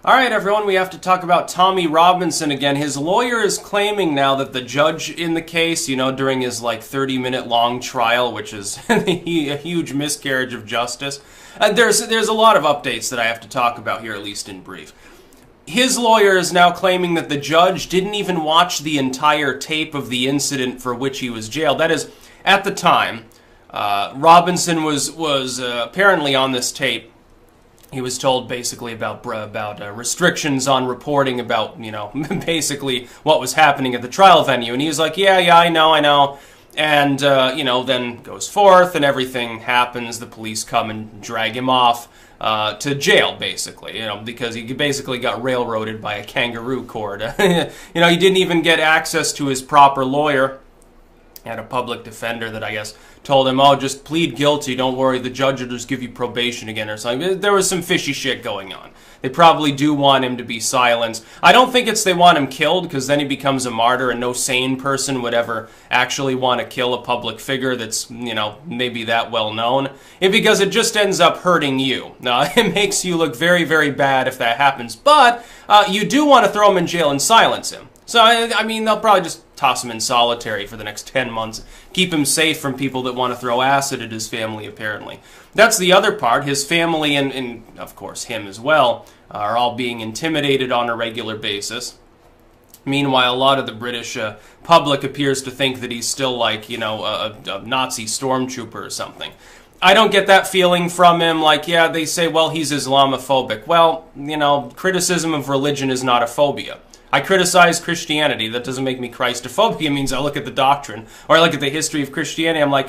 All right, everyone, we have to talk about Tommy Robinson again. His lawyer is claiming now that the judge in the case, during his 30-minute long trial, which is a huge miscarriage of justice. There's a lot of updates that I have to talk about here, at least in brief. His lawyer is now claiming that the judge didn't even watch the entire tape of the incident for which he was jailed. That is, at the time, Robinson was apparently on this tape. He was told basically about restrictions on reporting about, basically what was happening at the trial venue. And he was like, yeah, I know. And, then goes forth and everything happens. The police come and drag him off to jail, basically, because he basically got railroaded by a kangaroo court. He didn't even get access to his proper lawyer. Had a public defender that I guess told him, oh, just plead guilty, don't worry, the judge will just give you probation again or something. There was some fishy shit going on. They probably do want him to be silenced. I don't think they want him killed, because then he becomes a martyr, and no sane person would ever actually want to kill a public figure that's, maybe that well known. Because it just ends up hurting you. It makes you look very, very bad if that happens. But you do want to throw him in jail and silence him. So, I mean, they'll probably just toss him in solitary for the next 10 months. Keep him safe from people that want to throw acid at his family, apparently. That's the other part. His family and of course, him as well, are all being intimidated on a regular basis. Meanwhile, a lot of the British public appears to think that he's still like, a Nazi stormtrooper or something. I don't get that feeling from him. They say, well, he's Islamophobic. Well, criticism of religion is not a phobia. I criticize Christianity. That doesn't make me Christophobic. It means I look at the doctrine, or I look at the history of Christianity. I'm like,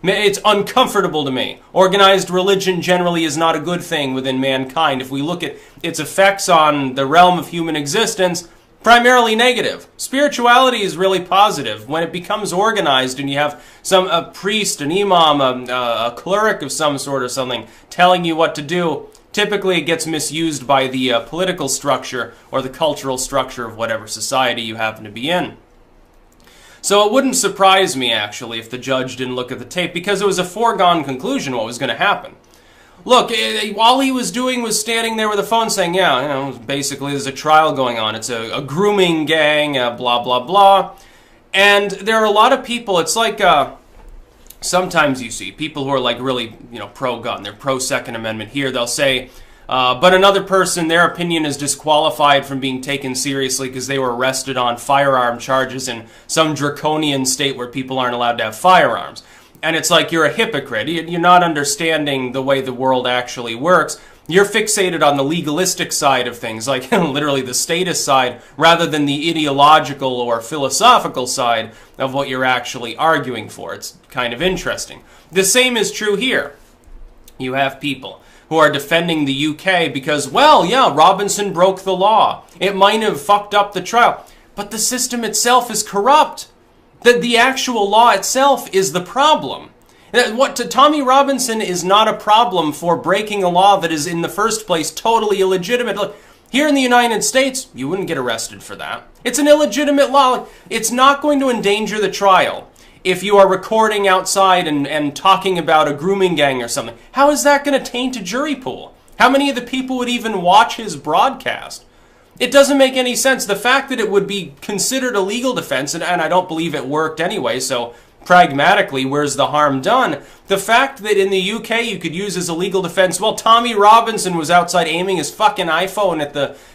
it's uncomfortable to me. Organized religion generally is not a good thing within mankind. If we look at its effects on the realm of human existence, primarily negative. Spirituality is really positive. When it becomes organized and you have a priest, an imam, a cleric of some sort or something telling you what to do, typically it gets misused by the political structure or the cultural structure of whatever society you happen to be in. So it wouldn't surprise me, actually, if the judge didn't look at the tape, because it was a foregone conclusion what was going to happen. Look, all he was doing was standing there with a phone saying, basically there's a trial going on. It's a grooming gang, blah, blah, blah. And there are a lot of people, it's like... sometimes you see people who are really, pro-gun, they're pro-Second Amendment. Here they'll say, but another person, their opinion is disqualified from being taken seriously because they were arrested on firearm charges in some draconian state where people aren't allowed to have firearms. And it's like you're a hypocrite. You're not understanding the way the world actually works. You're fixated on the legalistic side of things, like literally the statist side, rather than the ideological or philosophical side of what you're actually arguing for. It's kind of interesting. The same is true here. You have people who are defending the UK because, well, yeah, Robinson broke the law. It might have fucked up the trial, but the system itself is corrupt. The actual law itself is the problem. Tommy Robinson is not a problem for breaking a law that is in the first place totally illegitimate. Look, here in the United States, you wouldn't get arrested for that. It's an illegitimate law. It's not going to endanger the trial if you are recording outside and talking about a grooming gang or something. How is that going to taint a jury pool? How many of the people would even watch his broadcast? It doesn't make any sense. The fact that it would be considered a legal defense, and I don't believe it worked anyway, so pragmatically, where's the harm done? The fact that in the UK you could use as a legal defense, well, Tommy Robinson was outside aiming his fucking iPhone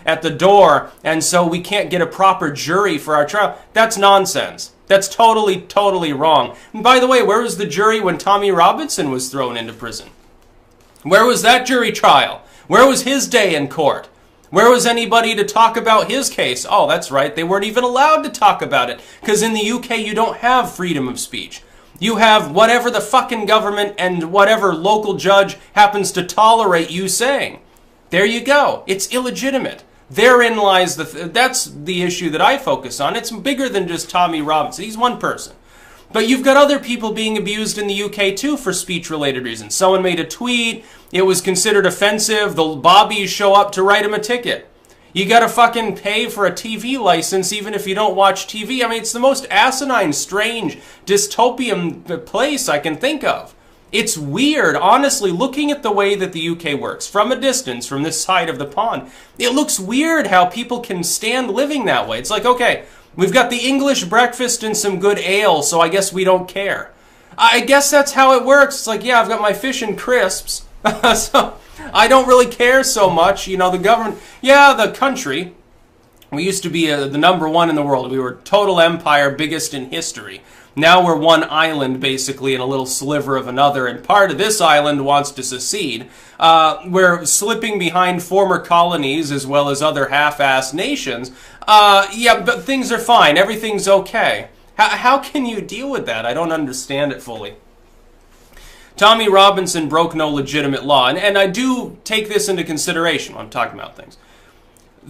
at the door, and so we can't get a proper jury for our trial. That's nonsense. That's totally, totally wrong. And by the way, where was the jury when Tommy Robinson was thrown into prison? Where was that jury trial? Where was his day in court? Where was anybody to talk about his case? Oh, that's right, they weren't even allowed to talk about it, because in the UK you don't have freedom of speech. You have whatever the fucking government and whatever local judge happens to tolerate you saying. There you go. It's illegitimate. Therein lies that's the issue that I focus on. It's bigger than just Tommy Robinson. He's one person. But you've got other people being abused in the UK too for speech-related reasons. Someone made a tweet, it was considered offensive, the bobbies show up to write him a ticket. You gotta fucking pay for a TV license even if you don't watch TV. I mean, it's the most asinine, strange, dystopian place I can think of. It's weird, honestly, looking at the way that the UK works from a distance, from this side of the pond. It looks weird how people can stand living that way. It's like, okay, we've got the English breakfast and some good ale, so I guess we don't care. I guess that's how it works. It's like, yeah, I've got my fish and crisps, so I don't really care so much. You know, the government, yeah, the country, we used to be the #1 in the world. We were total empire, biggest in history. Now we're one island, basically, and a little sliver of another, and part of this island wants to secede. We're slipping behind former colonies as well as other half-assed nations. Yeah, but things are fine. Everything's okay. How can you deal with that? I don't understand it fully. Tommy Robinson broke no legitimate law, and I do take this into consideration when I'm talking about things.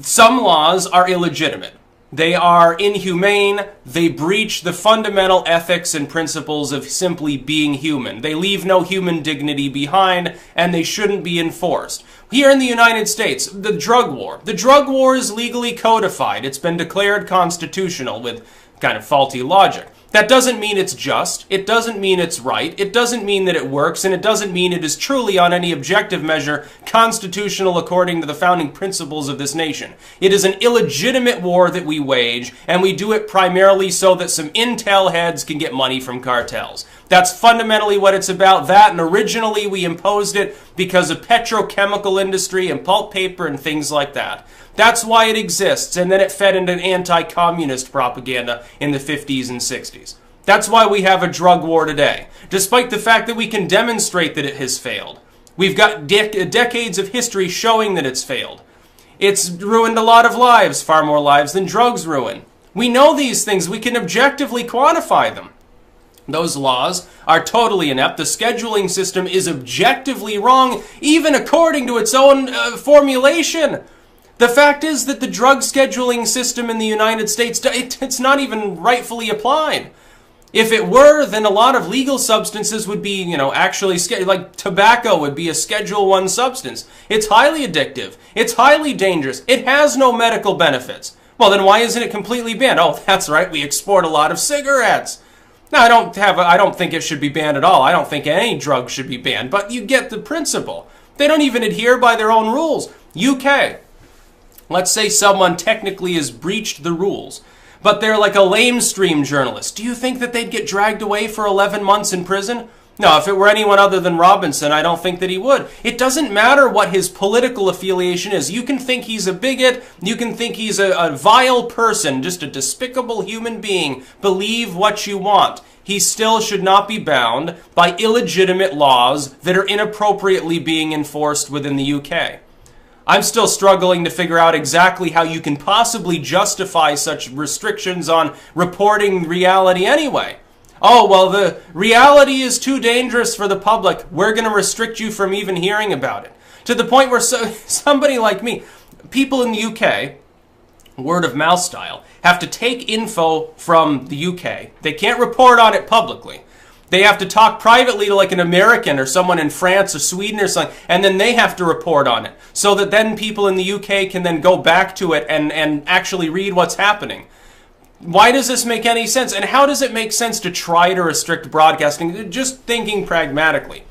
Some laws are illegitimate. They are inhumane. They breach the fundamental ethics and principles of simply being human. They leave no human dignity behind, and they shouldn't be enforced. Here in the United States, the drug war. The drug war is legally codified. It's been declared constitutional with kind of faulty logic. That doesn't mean it's just, it doesn't mean it's right, it doesn't mean that it works, and it doesn't mean it is truly on any objective measure constitutional according to the founding principles of this nation. It is an illegitimate war that we wage, and we do it primarily so that some intel heads can get money from cartels. That's fundamentally what it's about, that, and originally we imposed it because of petrochemical industry and pulp paper and things like that. That's why it exists, and then it fed into anti-communist propaganda in the 50s and 60s. That's why we have a drug war today, despite the fact that we can demonstrate that it has failed. We've got decades of history showing that it's failed. It's ruined a lot of lives, far more lives than drugs ruin. We know these things. We can objectively quantify them. Those laws are totally inept. The scheduling system is objectively wrong, even according to its own formulation. The fact is that the drug scheduling system in the United States, it's not even rightfully applied. If it were, then a lot of legal substances would be, you know, actually, like tobacco would be a Schedule I substance. It's highly addictive. It's highly dangerous. It has no medical benefits. Well, then why isn't it completely banned? Oh, that's right, we export a lot of cigarettes. No, I don't think it should be banned at all. I don't think any drug should be banned, but you get the principle. They don't even adhere by their own rules. UK. Let's say someone technically has breached the rules, but they're like a lamestream journalist. Do you think that they'd get dragged away for 11 months in prison? No, if it were anyone other than Robinson, I don't think that he would. It doesn't matter what his political affiliation is. You can think he's a bigot, you can think he's a vile person, just a despicable human being. Believe what you want. He still should not be bound by illegitimate laws that are inappropriately being enforced within the UK. I'm still struggling to figure out exactly how you can possibly justify such restrictions on reporting reality anyway. Oh, well, the reality is too dangerous for the public. We're going to restrict you from even hearing about it. To the point where somebody like me, people in the UK, word of mouth style, have to take info from the UK. They can't report on it publicly. They have to talk privately to like an American or someone in France or Sweden or something, and then they have to report on it, so that then people in the UK can then go back to it and actually read what's happening. Why does this make any sense? And how does it make sense to try to restrict broadcasting? Just thinking pragmatically.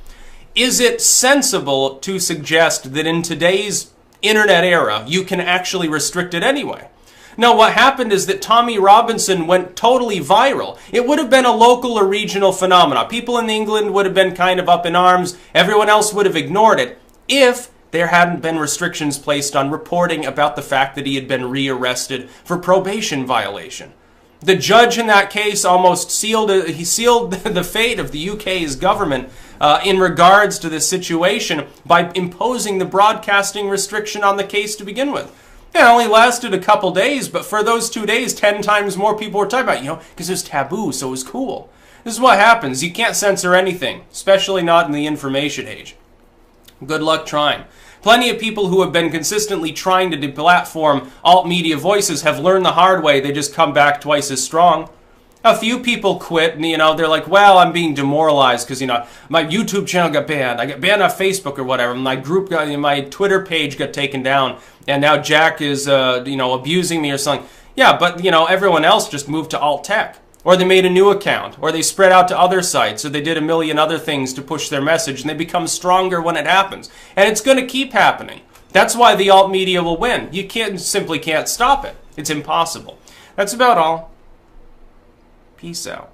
Is it sensible to suggest that in today's internet era, you can actually restrict it anyway? No, what happened is that Tommy Robinson went totally viral. It would have been a local or regional phenomenon. People in England would have been kind of up in arms. Everyone else would have ignored it if there hadn't been restrictions placed on reporting about the fact that he had been rearrested for probation violation. The judge in that case almost sealed the fate of the UK's government in regards to this situation by imposing the broadcasting restriction on the case to begin with. It only lasted a couple days, but for those 2 days, 10 times more people were talking about it, because it was taboo, so it was cool. This is what happens. You can't censor anything, especially not in the information age. Good luck trying. Plenty of people who have been consistently trying to deplatform alt-media voices have learned the hard way. They just come back twice as strong. A few people quit, and, they're like, well, I'm being demoralized because, my YouTube channel got banned. I got banned on Facebook or whatever. My Twitter page got taken down, and now Jack is, abusing me or something. Yeah, but, everyone else just moved to alt-tech. Or they made a new account, or they spread out to other sites, or they did a million other things to push their message, and they become stronger when it happens. And it's going to keep happening. That's why the alt media will win. You simply can't stop it. It's impossible. That's about all. Peace out.